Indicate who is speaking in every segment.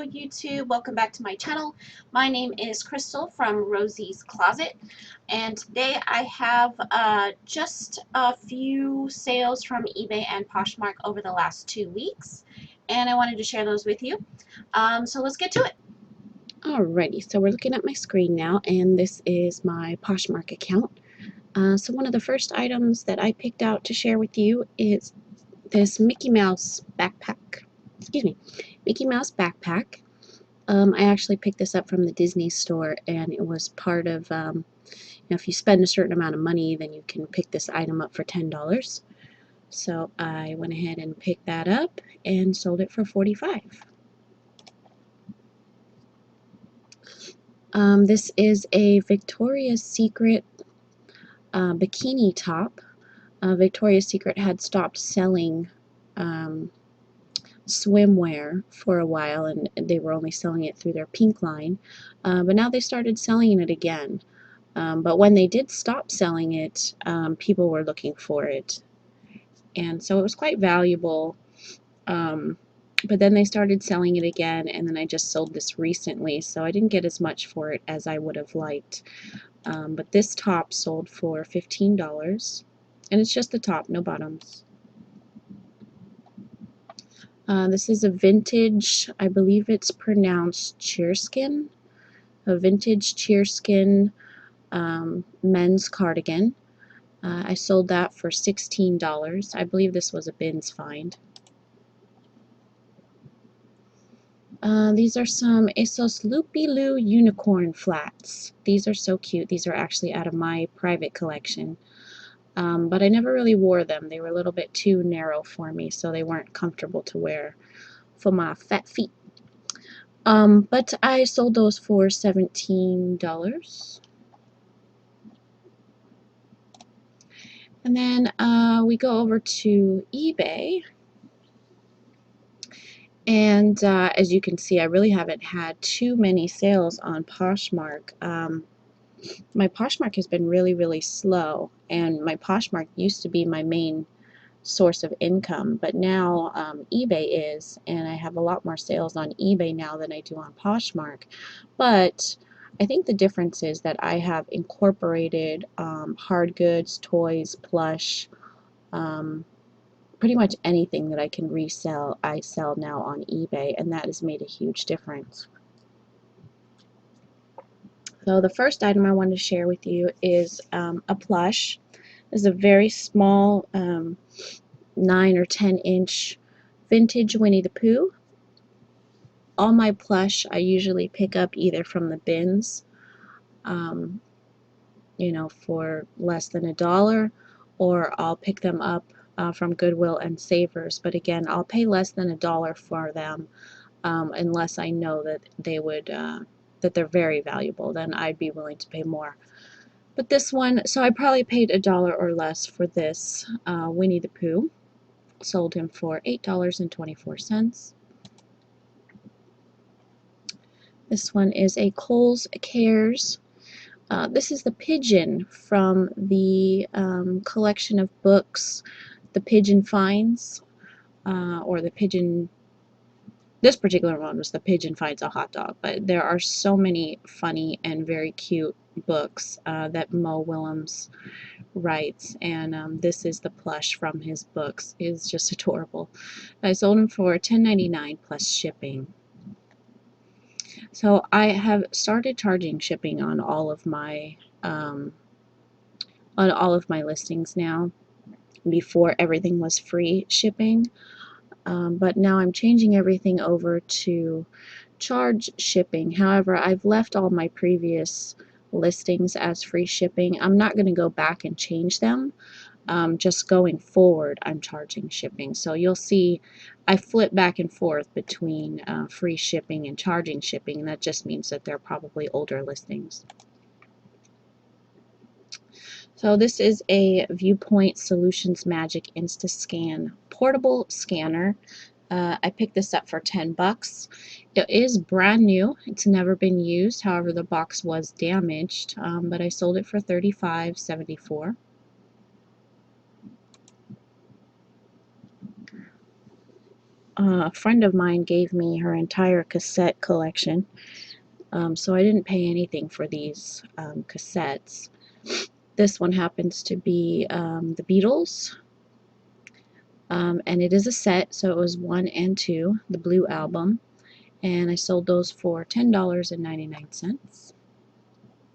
Speaker 1: Hello YouTube, welcome back to my channel. My name is Crystal from Rosie's Closet, and today I have just a few sales from eBay and Poshmark over the last 2 weeks, and I wanted to share those with you. So let's get to it.
Speaker 2: Alrighty, so we're looking at my screen now, and this is my Poshmark account. So one of the first items that I picked out to share with you is this Mickey Mouse backpack. Mickey Mouse backpack. I actually picked this up from the Disney store, and it was part of, if you spend a certain amount of money, then you can pick this item up for $10. So I went ahead and picked that up and sold it for $45. This is a Victoria's Secret bikini top. Victoria's Secret had stopped selling swimwear for a while, and they were only selling it through their pink line, but now they started selling it again. But when they did stop selling it, people were looking for it, and so it was quite valuable. But then they started selling it again, and then I just sold this recently, so I didn't get as much for it as I would have liked. But this top sold for $15, and it's just the top, no bottoms. This is a vintage, I believe it's pronounced shearskin, a vintage shearskin men's cardigan. I sold that for $16. I believe this was a bins find. These are some ASOS Loopy-Loo unicorn flats. These are so cute. These are actually out of my private collection. But I never really wore them. They were a little bit too narrow for me, so they weren't comfortable to wear for my fat feet. But I sold those for $17. And then we go over to eBay. And as you can see, I really haven't had too many sales on Poshmark. My Poshmark has been really slow, and my Poshmark used to be my main source of income, but now eBay is, and I have a lot more sales on eBay now than I do on Poshmark. But I think the difference is that I have incorporated hard goods, toys, plush, pretty much anything that I can resell, I sell now on eBay, and that has made a huge difference. So the first item I wanted to share with you is a plush. This is a very small 9 or 10 inch vintage Winnie the Pooh. All my plush I usually pick up either from the bins, for less than $1, or I'll pick them up from Goodwill and Savers. But again, I'll pay less than $1 for them unless I know that they would that they're very valuable. Then I'd be willing to pay more. But this one, so I probably paid $1 or less for this Winnie the Pooh. Sold him for $8.24. This one is a Kohl's Cares. This is the Pigeon from the collection of books, the Pigeon Finds, or the Pigeon. This particular one was the Pigeon Finds a Hot Dog, but there are so many funny and very cute books that Mo Willems writes, and this is the plush from his books. It's just adorable. I sold him for $10.99 plus shipping. So I have started charging shipping on all of my listings now. Before, everything was free shipping. But now I'm changing everything over to charge shipping. However, I've left all my previous listings as free shipping. I'm not going to go back and change them. Just going forward, I'm charging shipping. So you'll see I flip back and forth between free shipping and charging shipping, and that just means that they're probably older listings. So this is a Viewpoint Solutions Magic Instascan portable scanner. I picked this up for $10. It is brand new. It's never been used. However, the box was damaged, but I sold it for $35.74. A friend of mine gave me her entire cassette collection, so I didn't pay anything for these cassettes. This one happens to be the Beatles, and it is a set, so it was 1 and 2, the Blue Album, and I sold those for $10.99.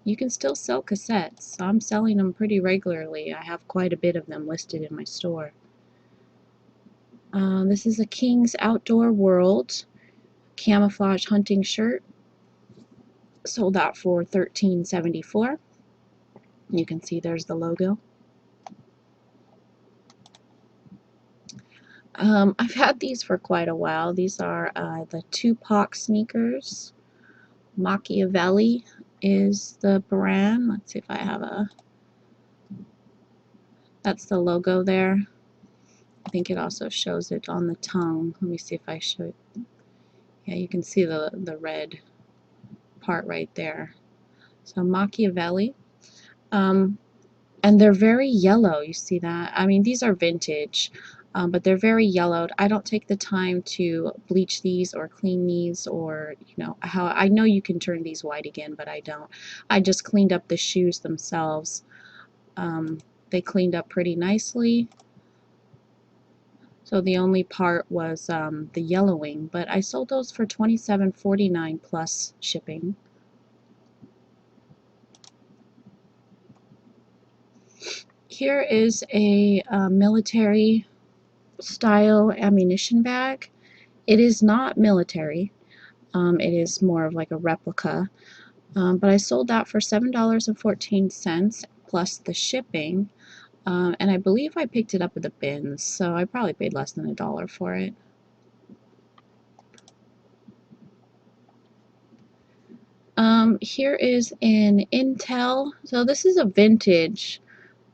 Speaker 2: You can still sell cassettes. I'm selling them pretty regularly. I have quite a bit of them listed in my store. This is a King's Outdoor World camouflage hunting shirt. Sold out for $13.74. You can see there's the logo. I've had these for quite a while. These are the Tupac Sneakers. Machiavelli is the brand. Let's see if I have a... That's the logo there. I think it also shows it on the tongue. Let me see if I show it. Yeah, you can see the red part right there. So Machiavelli. And they're very yellow. You see that? I mean, these are vintage, but they're very yellowed. I don't take the time to bleach these or clean these, or, you know, how I know you can turn these white again, but I don't. I just cleaned up the shoes themselves. They cleaned up pretty nicely. So the only part was the yellowing, but I sold those for $27.49 plus shipping. Here is a military style ammunition bag. It is not military. It is more of like a replica. But I sold that for $7.14 plus the shipping. And I believe I picked it up at the bins, so I probably paid less than $1 for it. Here is an Intel. So this is a vintage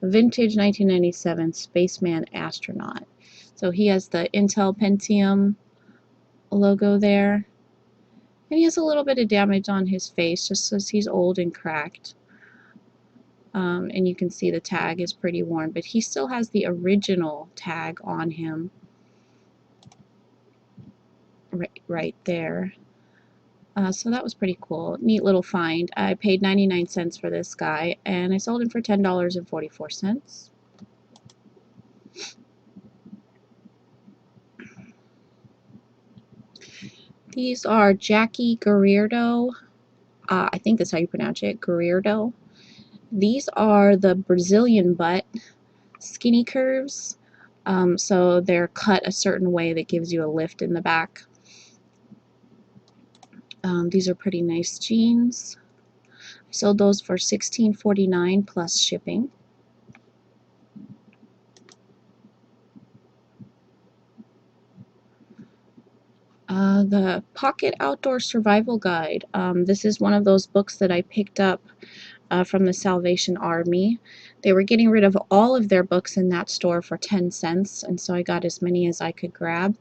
Speaker 2: 1997 Spaceman astronaut. So he has the Intel Pentium logo there. And he has a little bit of damage on his face just because he's old and cracked. And you can see the tag is pretty worn, but he still has the original tag on him right there. So that was pretty cool. Neat little find. I paid 99 cents for this guy, and I sold him for $10.44. These are Jackie Gerardo. I think that's how you pronounce it, Gerardo. These are the Brazilian butt skinny curves. So they're cut a certain way that gives you a lift in the back. These are pretty nice jeans. I sold those for $16.49 plus shipping. The Pocket Outdoor Survival Guide. This is one of those books that I picked up from the Salvation Army. They were getting rid of all of their books in that store for 10 cents, and so I got as many as I could grab.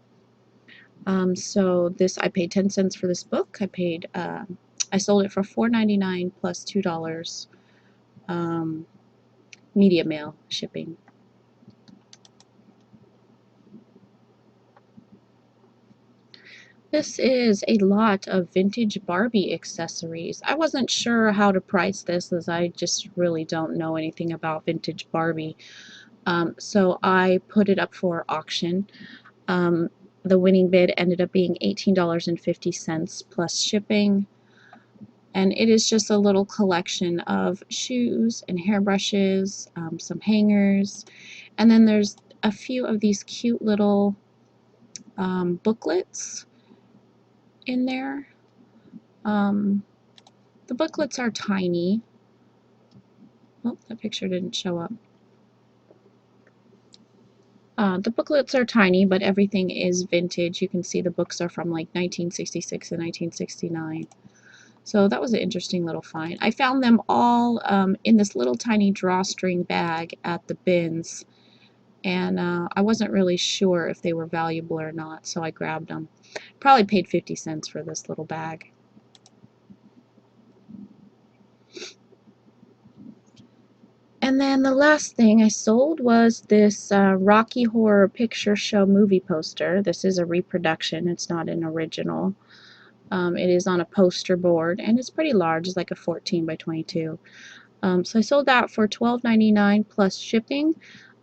Speaker 2: So this, I paid 10 cents for this book. I sold it for $4.99 plus $2 media mail shipping. This is a lot of vintage Barbie accessories. I wasn't sure how to price this, as I just really don't know anything about vintage Barbie. So I put it up for auction. The winning bid ended up being $18.50 plus shipping. And it is just a little collection of shoes and hairbrushes, some hangers, and then there's a few of these cute little booklets in there. The booklets are tiny. Oh, that picture didn't show up. The booklets are tiny, but everything is vintage. You can see the books are from like 1966 and 1969. So that was an interesting little find. I found them all in this little tiny drawstring bag at the bins, and I wasn't really sure if they were valuable or not, so I grabbed them. Probably paid 50 cents for this little bag. And then the last thing I sold was this Rocky Horror Picture Show movie poster. This is a reproduction, it's not an original. It is on a poster board, and it's pretty large. It's like a 14 by 22. So I sold that for $12.99 plus shipping.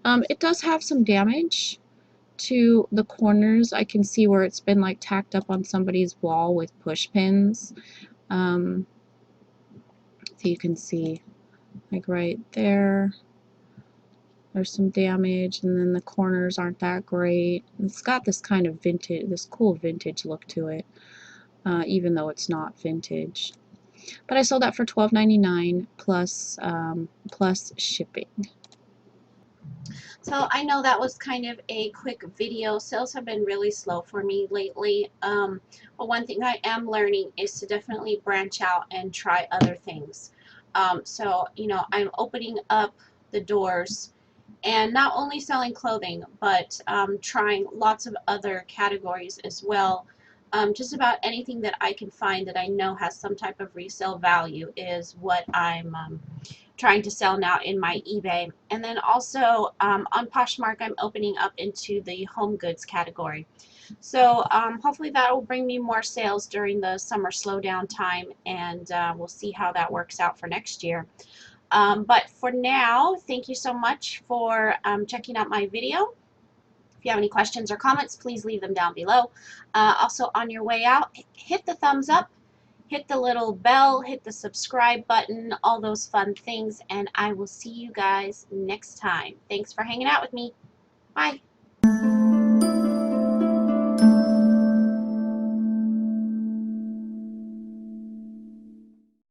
Speaker 2: It does have some damage to the corners. I can see where it's been like tacked up on somebody's wall with push pins. So you can see like right there. There's some damage, and then the corners aren't that great. It's got this kind of vintage, this cool vintage look to it, even though it's not vintage. But I sold that for $12.99 plus shipping.
Speaker 1: So I know that was kind of a quick video. Sales have been really slow for me lately. But one thing I am learning is to definitely branch out and try other things. So, you know, I'm opening up the doors and not only selling clothing, but trying lots of other categories as well. Just about anything that I can find that I know has some type of resale value is what I'm trying to sell now in my eBay. And then also on Poshmark, I'm opening up into the home goods category. So hopefully that will bring me more sales during the summer slowdown time, and we'll see how that works out for next year. But for now, thank you so much for checking out my video. If you have any questions or comments, please leave them down below. Also, on your way out, hit the thumbs up, hit the little bell, hit the subscribe button, all those fun things, and I will see you guys next time. Thanks for hanging out with me. Bye.